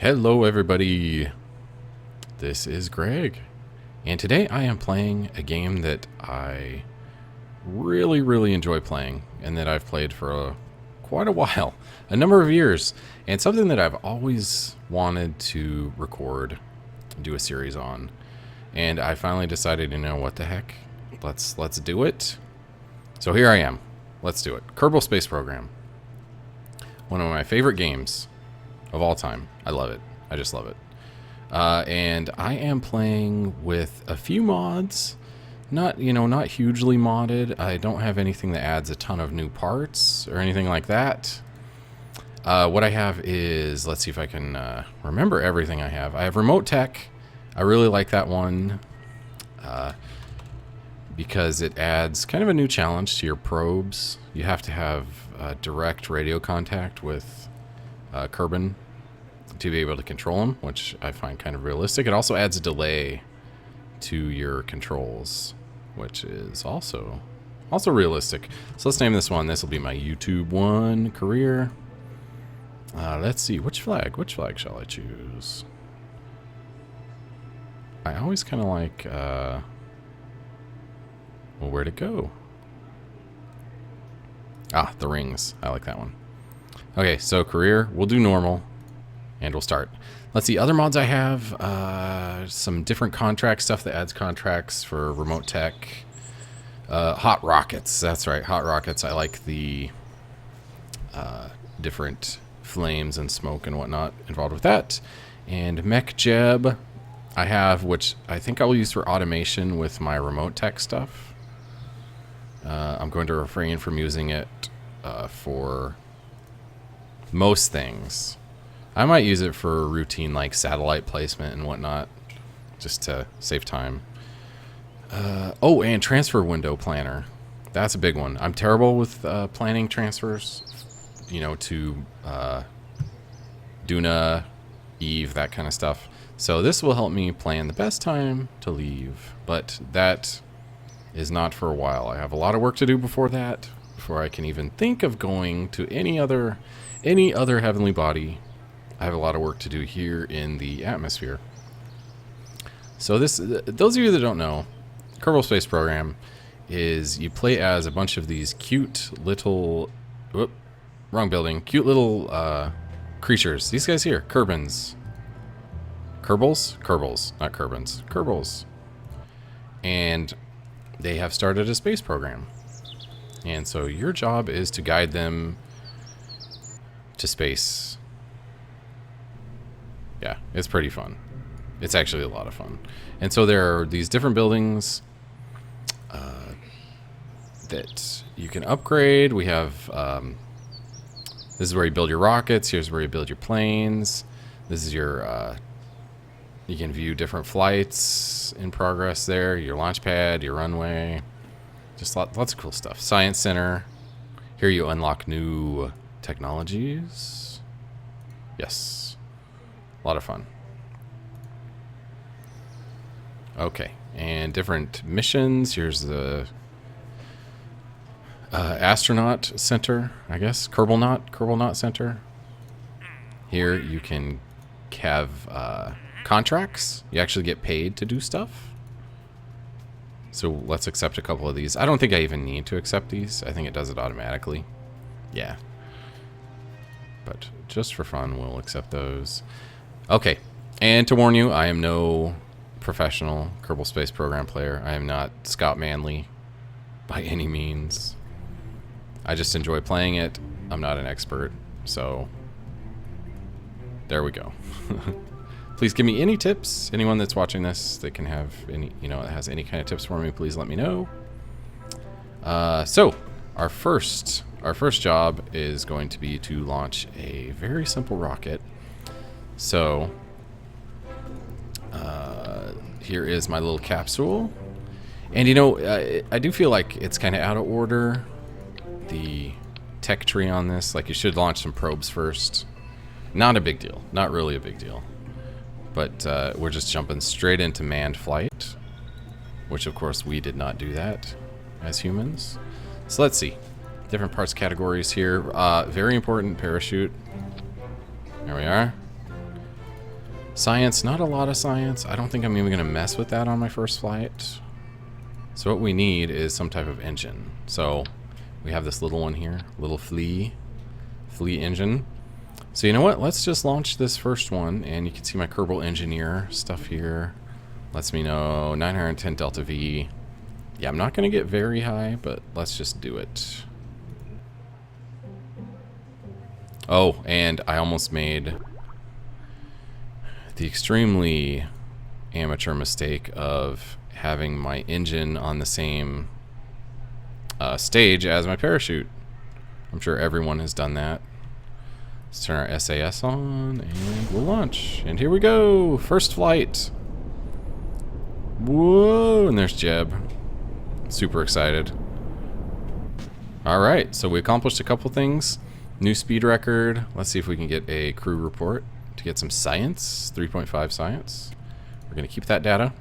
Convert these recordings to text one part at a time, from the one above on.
Hello everybody, this is Greg, and today I am playing a game that I really enjoy playing, and that I've played for quite a while, a number of years, and something that I've always wanted to record, do a series on, and I finally decided, you know, what the heck, let's do it. So here I am, let's do it. Kerbal Space Program, one of my favorite games of all time. I love it. I just love it. And I am playing with a few mods, not hugely modded. I don't have anything that adds a ton of new parts or anything like that. What I have is, let's see if I can remember everything I have. I have remote tech. I really like that one because it adds kind of a new challenge to your probes. You have to have direct radio contact with Kerbal to be able to control them, which I find kind of realistic. It also adds a delay to your controls, which is also realistic. So let's name this one. This will be my YouTube one, career. Let's see, which flag shall I choose? I always kind of like, well, where'd it go? Ah, the rings. I like that one. Okay, so career, we'll do normal. And we'll start. Let's see, other mods I have, some different contract stuff that adds contracts for remote tech. Hot rockets, that's right, hot rockets. I like the different flames and smoke and whatnot involved with that. And mech jeb I have, which I think I will use for automation with my remote tech stuff. I'm going to refrain from using it for most things. I might use it for routine like satellite placement and whatnot, just to save time. Oh, and transfer window planner. That's a big one. I'm terrible with planning transfers, you know, to Duna, Eve, that kind of stuff. So this will help me plan the best time to leave, but that is not for a while. I have a lot of work to do before that, before I can even think of going to any other heavenly body. I have a lot of work to do here in the atmosphere. So those of you that don't know, Kerbal Space Program is you play as a bunch of these cute little, wrong building, cute little creatures. These guys here, Kerbans. Kerbals, not Kerbans. Kerbals. And they have started a space program. And so your job is to guide them to space. Yeah, it's pretty fun. It's actually a lot of fun. And so there are these different buildings that you can upgrade. We have, this is where you build your rockets. Here's where you build your planes. This is your, you can view different flights in progress there. Your launch pad, your runway. Just lots of cool stuff. Science Center. Here you unlock new technologies. Yes. A lot of fun. Okay, and different missions. Here's the astronaut center, I guess. Kerbal Center. Here you can have contracts. You actually get paid to do stuff. So let's accept a couple of these. I don't think I even need to accept these. I think it does it automatically. Yeah. But just for fun, we'll accept those. Okay, and to warn you, I am no professional Kerbal Space Program player. I am not Scott Manley by any means. I just enjoy playing it. I'm not an expert, so there we go. Please give me any tips. Anyone that's watching this that can have any, that has any kind of tips for me, please let me know. So our first job is going to be to launch a very simple rocket. So here is my little capsule, and I do feel like it's kind of out of order, the tech tree on this. Like, you should launch some probes first. Not a big deal, not really a big deal, but we're just jumping straight into manned flight, which of course we did not do that as humans. So let's see, different parts categories here. Very important, parachute. There we are. Science, not a lot of science. I don't think I'm even going to mess with that on my first flight. So what we need is some type of engine. So we have this little one here, little flea engine. So you know what? Let's just launch this first one, and you can see my Kerbal engineer stuff here. Lets me know 910 delta V. Yeah, I'm not going to get very high, but let's just do it. Oh, and I almost made the extremely amateur mistake of having my engine on the same stage as my parachute. I'm sure everyone has done that. Let's turn our SAS on and we'll launch. And here we go. First flight. Whoa, and there's Jeb. Super excited. Alright, so we accomplished a couple things. New speed record. Let's see if we can get a crew report to get some science. 3.5 science. We're going to keep that data.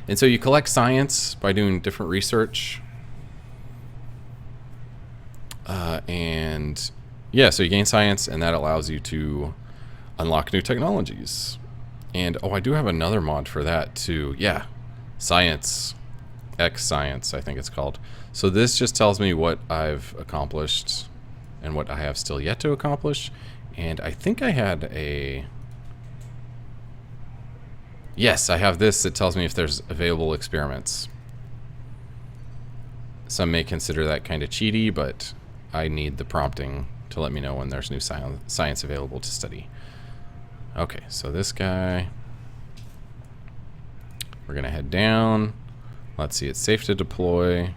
And so you collect science by doing different research. And yeah, so you gain science, and that allows you to unlock new technologies. And oh, I do have another mod for that too. Yeah, science. X science, I think it's called. So this just tells me what I've accomplished and what I have still yet to accomplish. And I think I had a... Yes, I have this that tells me if there's available experiments. Some may consider that kind of cheaty, but I need the prompting to let me know when there's new science available to study. Okay, so this guy, we're gonna head down. Let's see, it's safe to deploy.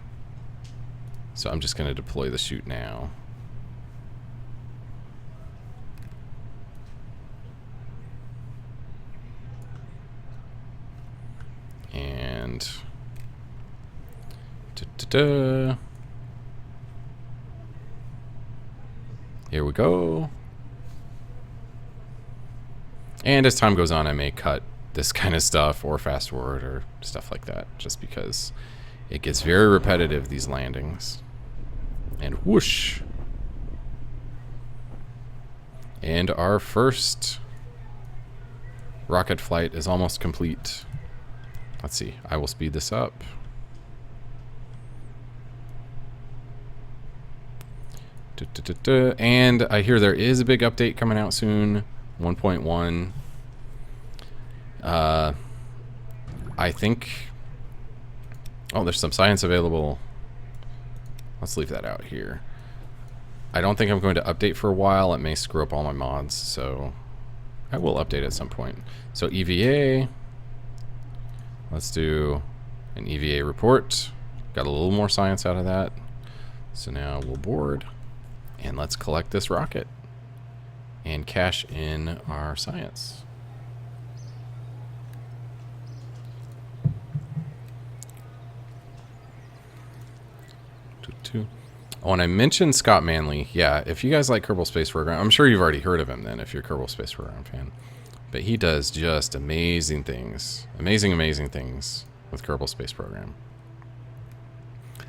So I'm just gonna deploy the chute now. And here we go. And as time goes on, I may cut this kind of stuff or fast forward or stuff like that, just because it gets very repetitive, these landings. And whoosh. And our first rocket flight is almost complete. Let's see, I will speed this up. And I hear there is a big update coming out soon, 1.1. I think... Oh, there's some science available. Let's leave that out here. I don't think I'm going to update for a while. It may screw up all my mods, so I will update at some point. So EVA. Let's do an EVA report. Got a little more science out of that. So now we'll board. And let's collect this rocket and cash in our science. Oh, and I mentioned Scott Manley. Yeah, if you guys like Kerbal Space Program, I'm sure you've already heard of him then if you're a Kerbal Space Program fan. But he does just amazing things. Amazing, amazing things with Kerbal Space Program.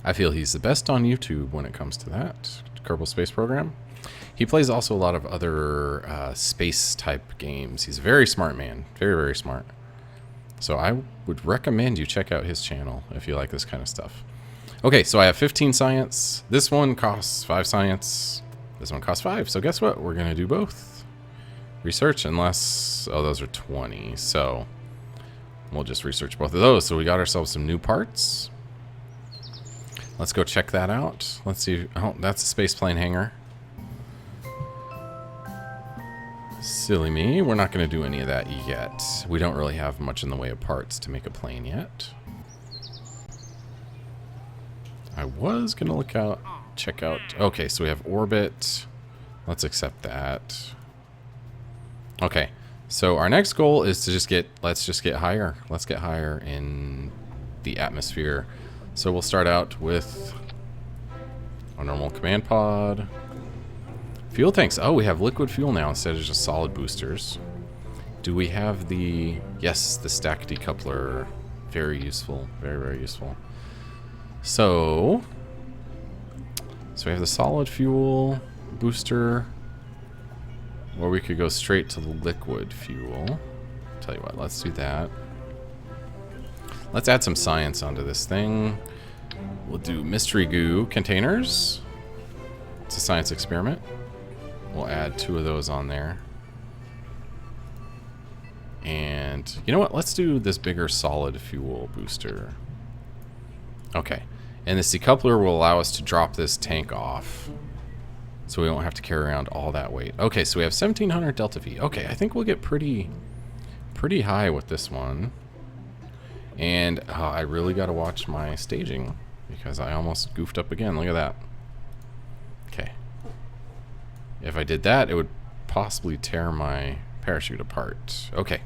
I feel he's the best on YouTube when it comes to that, Kerbal Space Program. He plays also a lot of other space-type games. He's a very smart man. Very, very smart. So I would recommend you check out his channel if you like this kind of stuff. Okay, so I have 15 science. This one costs 5 science. This one costs 5. So guess what? We're going to do both. Research unless... Oh, those are 20. So we'll just research both of those. So we got ourselves some new parts. Let's go check that out. Let's see. Oh, that's a space plane hangar. Silly me. We're not going to do any of that yet. We don't really have much in the way of parts to make a plane yet. I was going to look out, check out. Okay, so we have orbit. Let's accept that. Okay, so our next goal is to just get, let's just get higher. Let's get higher in the atmosphere. So we'll start out with a normal command pod. Fuel tanks. Oh, we have liquid fuel now instead of just solid boosters. Do we have the... Yes, the stack decoupler. Very useful. Very, very useful. So we have the solid fuel booster. Or we could go straight to the liquid fuel. Tell you what, let's do that. Let's add some science onto this thing. We'll do mystery goo containers. It's a science experiment. We'll add 2 of those on there. And you know what? Let's do this bigger solid fuel booster. Okay. And this decoupler will allow us to drop this tank off. So we won't have to carry around all that weight. Okay, so we have 1700 delta V. Okay, I think we'll get pretty high with this one. And I really got to watch my staging because I almost goofed up again. Look at that. Okay. If I did that, it would possibly tear my parachute apart. Okay.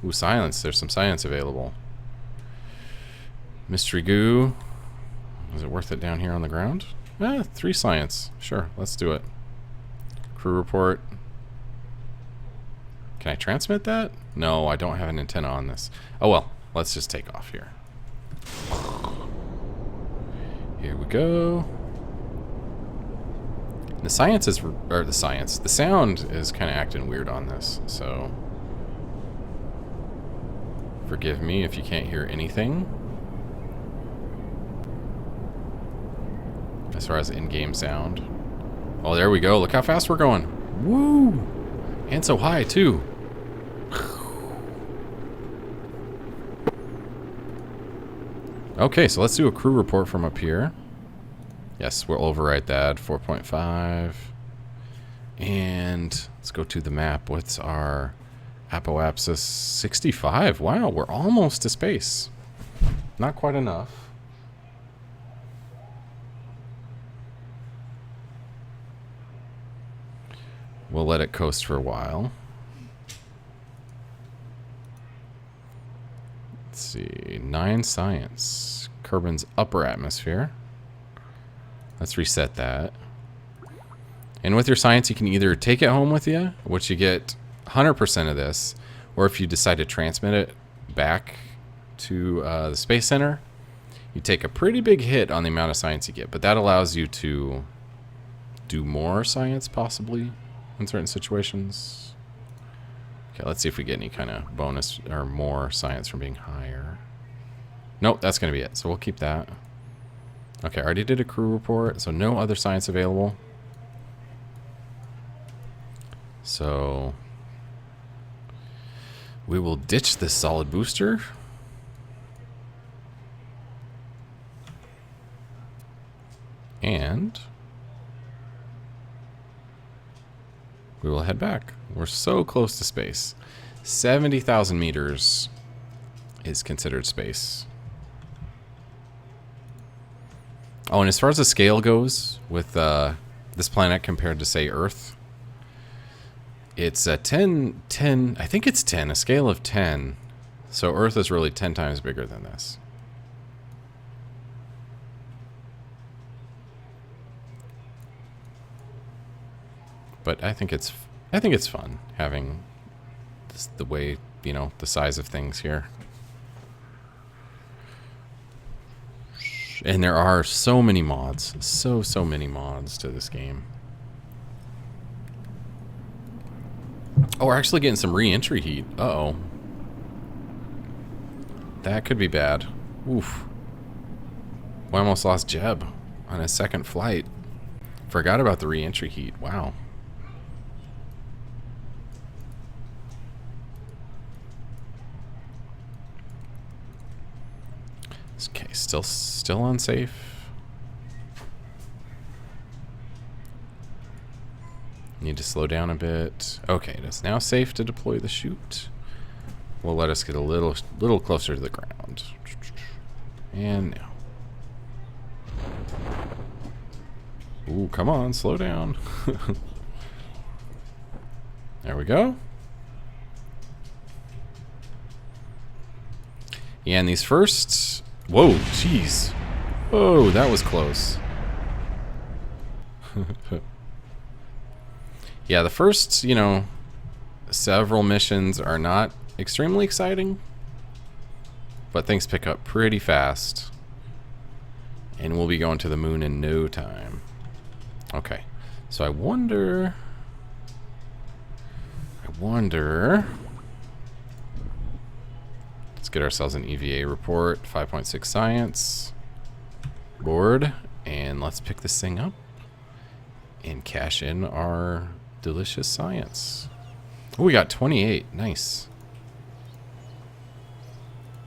Ooh, silence. There's some science available. Mystery goo. Is it worth it down here on the ground? 3 science. Sure, let's do it. Crew report. Can I transmit that? No, I don't have an antenna on this. Oh well, let's just take off here. Here we go. The science is, or the sound is kind of acting weird on this, so forgive me if you can't hear anything. As far as in-game sound. Oh, there we go. Look how fast we're going. Woo! And so high, too. Okay, so let's do a crew report from up here. Yes, we'll overwrite that. 4.5. And let's go to the map. What's our apoapsis? 65. Wow, we're almost to space. Not quite enough. We'll let it coast for a while. Let's see. 9 science. Kerbin's upper atmosphere. Let's reset that. And with your science, you can either take it home with you, which you get 100% of this, or if you decide to transmit it back to the Space Center, you take a pretty big hit on the amount of science you get. But that allows you to do more science, possibly, in certain situations. Okay, let's see if we get any kind of bonus or more science from being higher. Nope, that's going to be it. So we'll keep that. Okay, I already did a crew report, so no other science available. So we will ditch this solid booster. And we will head back. We're so close to space. 70,000 meters is considered space. Oh, and as far as the scale goes with this planet compared to, say, Earth, it's a 10, I think it's 10, a scale of 10. So Earth is really 10 times bigger than this. But I think it's fun having this, the way, you know, the size of things here. And there are so many mods, so many mods to this game. Oh, we're actually getting some re-entry heat. Uh-oh. That could be bad. Oof. We almost lost Jeb on his second flight. Forgot about the re-entry heat. Wow. Okay, still unsafe. Need to slow down a bit. Okay, it is now safe to deploy the chute. Will let us get a little closer to the ground. And now. Ooh, come on, slow down. There we go. Yeah, and these first... Whoa, jeez. Whoa, that was close. Yeah, the first, you know, several missions are not extremely exciting, but things pick up pretty fast. And we'll be going to the moon in no time. Okay, so I wonder... wonder... Let's get ourselves an EVA report. 5.6 science. Board. And let's pick this thing up. And cash in our delicious science. Oh, we got 28. Nice.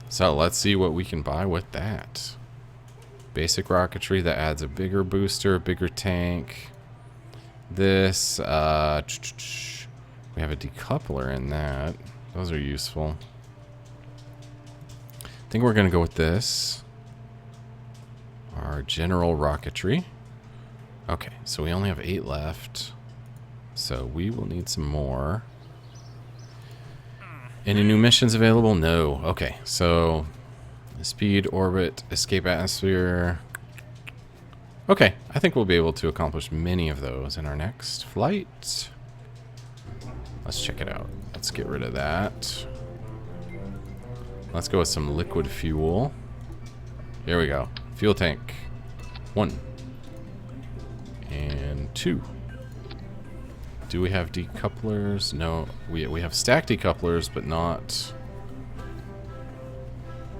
So let's see what we can buy with that. Basic rocketry that adds a bigger booster, bigger tank. This, we have a decoupler in that. Those are useful. I think we're going to go with this. Our general rocketry. Okay, so we only have 8 left. So we will need some more. Any new missions available? No. Okay, so speed, orbit, escape atmosphere. Okay, I think we'll be able to accomplish many of those in our next flight. Let's check it out. Let's get rid of that. Let's go with some liquid fuel. Here we go. Fuel tank. 1. And 2. Do we have decouplers? No, we have stacked decouplers, but not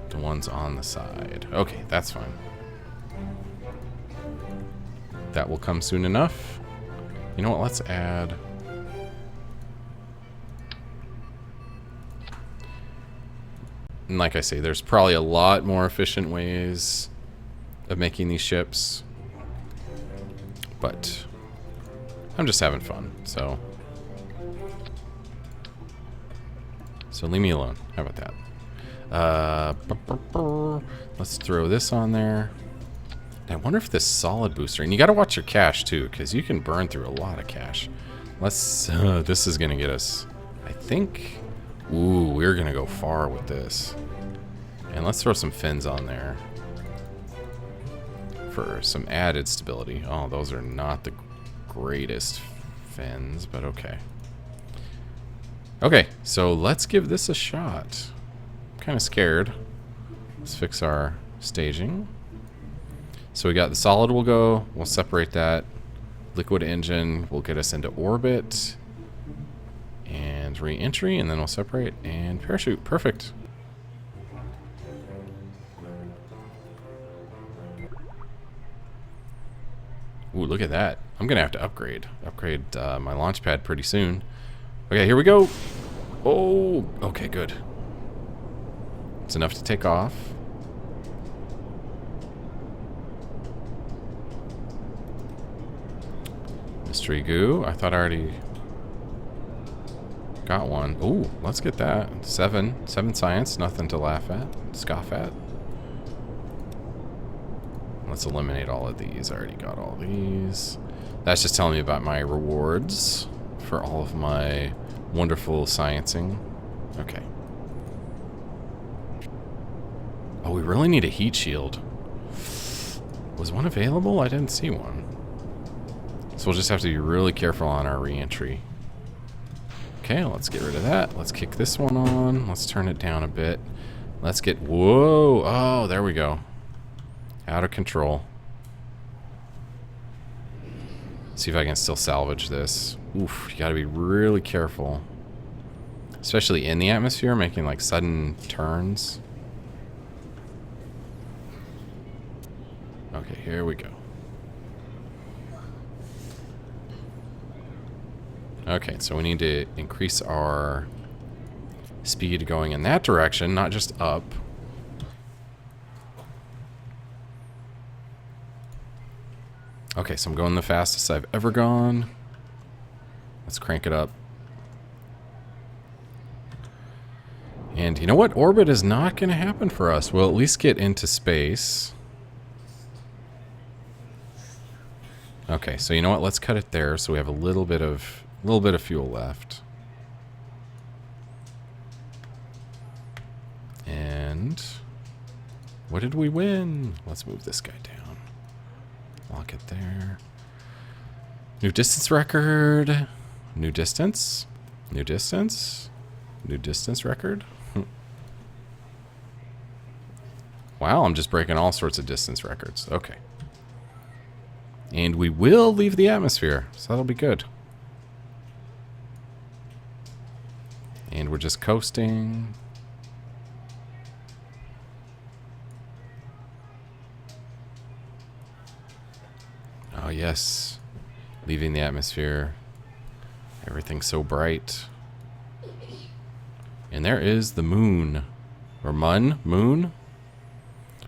the ones on the side. Okay, that's fine. That will come soon enough. You know what? Let's add... And like I say, there's probably a lot more efficient ways of making these ships. But... I'm just having fun, so leave me alone. How about that? Let's throw this on there. I wonder if this solid booster, and you got to watch your cash too, because you can burn through a lot of cash. Let's. This is gonna get us. I think. Ooh, we're gonna go far with this. And let's throw some fins on there for some added stability. Oh, those are not the greatest fins, but okay. Okay, so let's give this a shot. I'm kind of scared. Let's fix our staging. So we got the solid will go. We'll separate that. Liquid engine will get us into orbit. And re-entry, and then we'll separate and parachute. Perfect. Ooh, look at that. I'm going to have to upgrade my launch pad pretty soon. Okay, here we go. Oh, okay, good. It's enough to take off. Mystery goo. I thought I already got one. Ooh, let's get that. 7 science. Nothing to laugh at. Scoff at. Let's eliminate all of these. I already got all these. That's just telling me about my rewards for all of my wonderful sciencing. Okay. Oh, we really need a heat shield. Was one available? I didn't see one. So we'll just have to be really careful on our re-entry. Okay, let's get rid of that. Let's kick this one on. Let's turn it down a bit. Let's get... Whoa! Oh, there we go. Out of control. See if I can still salvage this. Oof, you gotta be really careful. Especially in the atmosphere, making like sudden turns. Okay, here we go. Okay, so we need to increase our speed going in that direction, not just up. Okay, so I'm going the fastest I've ever gone. Let's crank it up. And you know what? Orbit is not going to happen for us. We'll at least get into space. Okay, so you know what? Let's cut it there so we have a little bit of fuel left. And what did we win? Let's move this guy down. Lock it there. New distance record. New distance. New distance. New distance record. Wow, I'm just breaking all sorts of distance records. Okay. And we will leave the atmosphere, so that'll be good. And we're just coasting. Oh, yes. Leaving the atmosphere. Everything's so bright. And there is the moon. Or moon.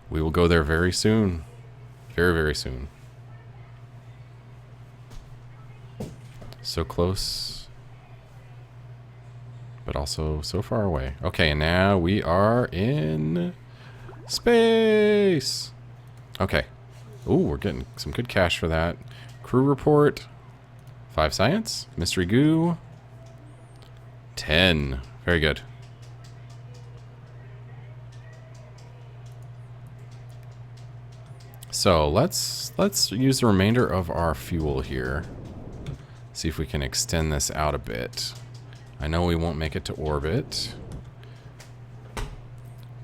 We will go there very soon. Very, very soon. So close. But also so far away. Okay, and now we are in space. Okay. Ooh, we're getting some good cash for that. Crew report. 5 science. Mystery goo. 10. Very good. So let's use the remainder of our fuel here. See if we can extend this out a bit. I know we won't make it to orbit,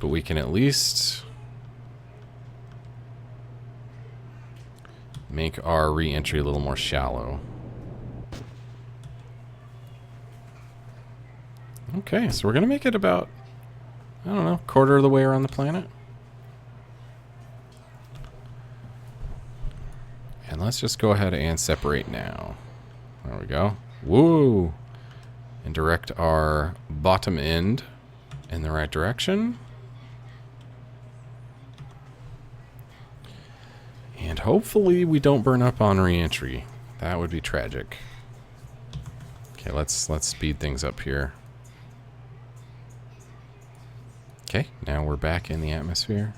but we can at least make our re-entry a little more shallow. Okay, so we're gonna make it about, I don't know, quarter of the way around the planet. And let's just go ahead and separate now. There we go. Woo! And direct our bottom end in the right direction. And hopefully we don't burn up on re-entry. That would be tragic. Okay, let's speed things up here. Okay, now we're back in the atmosphere.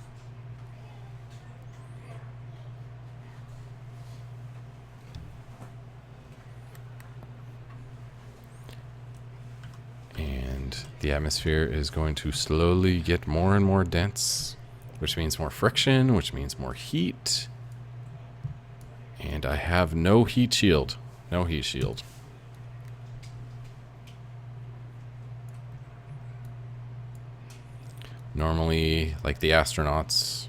The atmosphere is going to slowly get more and more dense, which means more friction, which means more heat. And I have no heat shield. No heat shield. Normally, like the astronauts,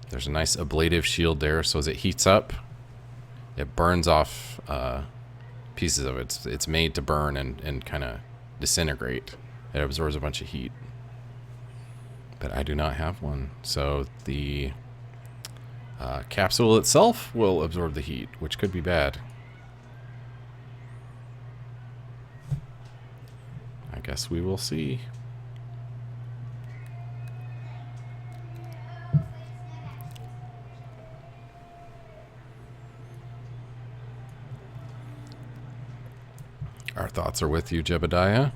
there's a nice ablative shield there, so as it heats up, it burns off pieces of it. It's made to burn and kind of disintegrate. It absorbs a bunch of heat. But I do not have one. So the capsule itself will absorb the heat, which could be bad. I guess we will see. Our thoughts are with you, Jebediah.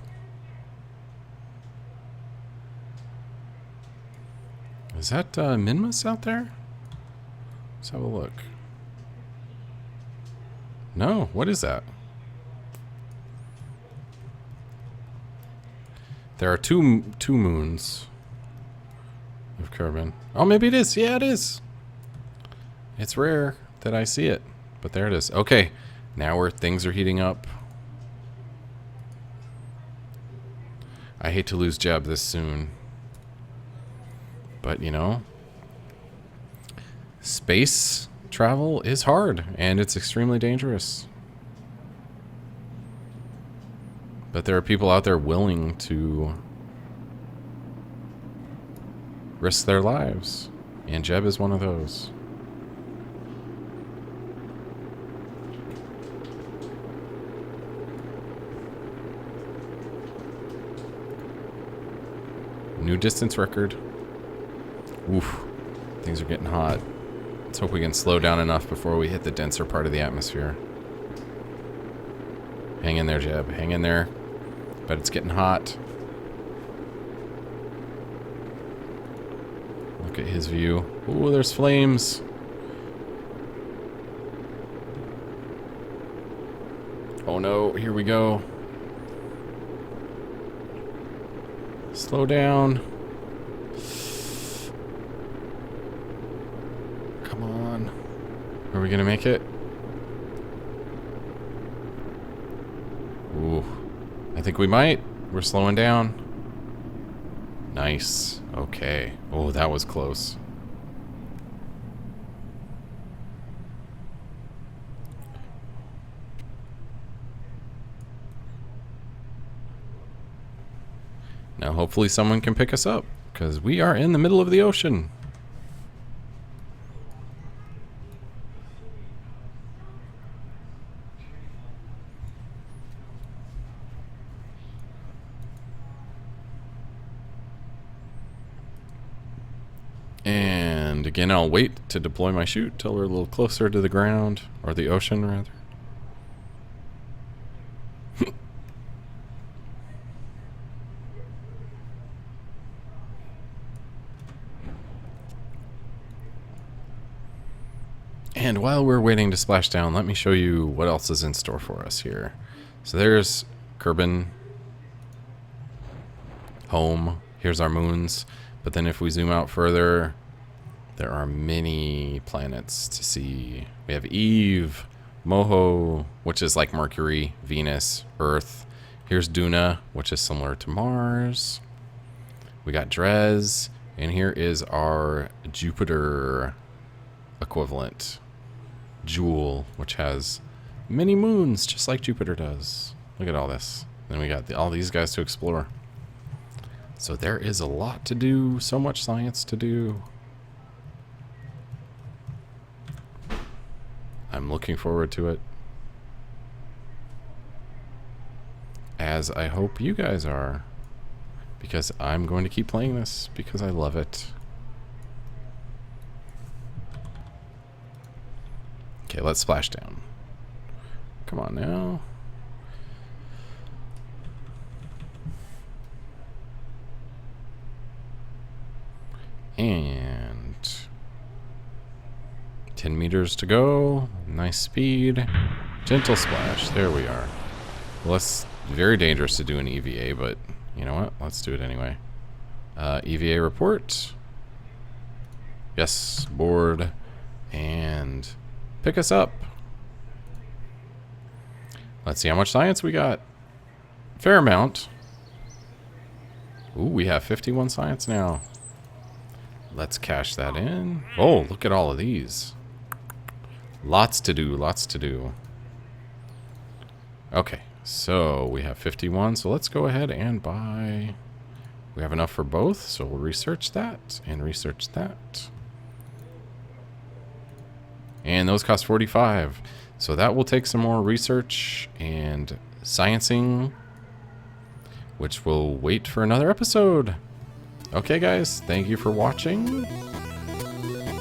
Is that Minmus out there? Let's have a look. No, what is that? There are two moons of Kerbal. Oh, maybe it is. Yeah, it is. It's rare that I see it, but there it is. Okay, now things are heating up. I hate to lose Jeb this soon. But, you know, space travel is hard, and it's extremely dangerous. But there are people out there willing to risk their lives, and Jeb is one of those. New distance record. Oof, things are getting hot. Let's hope we can slow down enough before we hit the denser part of the atmosphere. Hang in there, Jeb. Hang in there. But it's getting hot. Look at his view. Ooh, there's flames. Oh no, here we go. Slow down. Come on. Are we gonna make it? Ooh. I think we might. We're slowing down. Nice. Okay. Oh, that was close. Now hopefully someone can pick us up, because we are in the middle of the ocean. And again, I'll wait to deploy my chute till we're a little closer to the ground, or the ocean rather. And while we're waiting to splash down, let me show you what else is in store for us here. So there's Kerbal, home, here's our moons. But then if we zoom out further, there are many planets to see. We have Eve, Moho, which is like Mercury, Venus, Earth. Here's Duna, which is similar to Mars. We got Dres, and here is our Jupiter equivalent, Jewel, which has many moons, just like Jupiter does. Look at all this. Then we got all these guys to explore. So there is a lot to do, so much science to do. I'm looking forward to it, as I hope you guys are, because I'm going to keep playing this because I love it. Okay, let's splash down. Come on now. And 10 meters to go. Nice speed. Gentle splash. There we are. Well, it's very dangerous to do an EVA, but you know what? Let's do it anyway. EVA report. Yes, board. And pick us up. Let's see how much science we got. Fair amount. Ooh, we have 51 science now. Let's cash that in. Oh, look at all of these. Lots to do, lots to do. Okay, so we have 51, so let's go ahead and buy. We have enough for both, so we'll research that and research that. And those cost 45. So that will take some more research and sciencing, which will wait for another episode. Okay, guys, thank you for watching.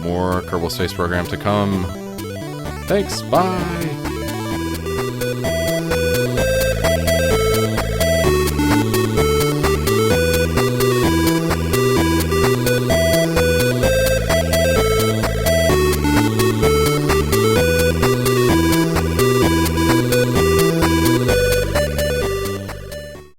More Kerbal Space Program to come. Thanks, bye!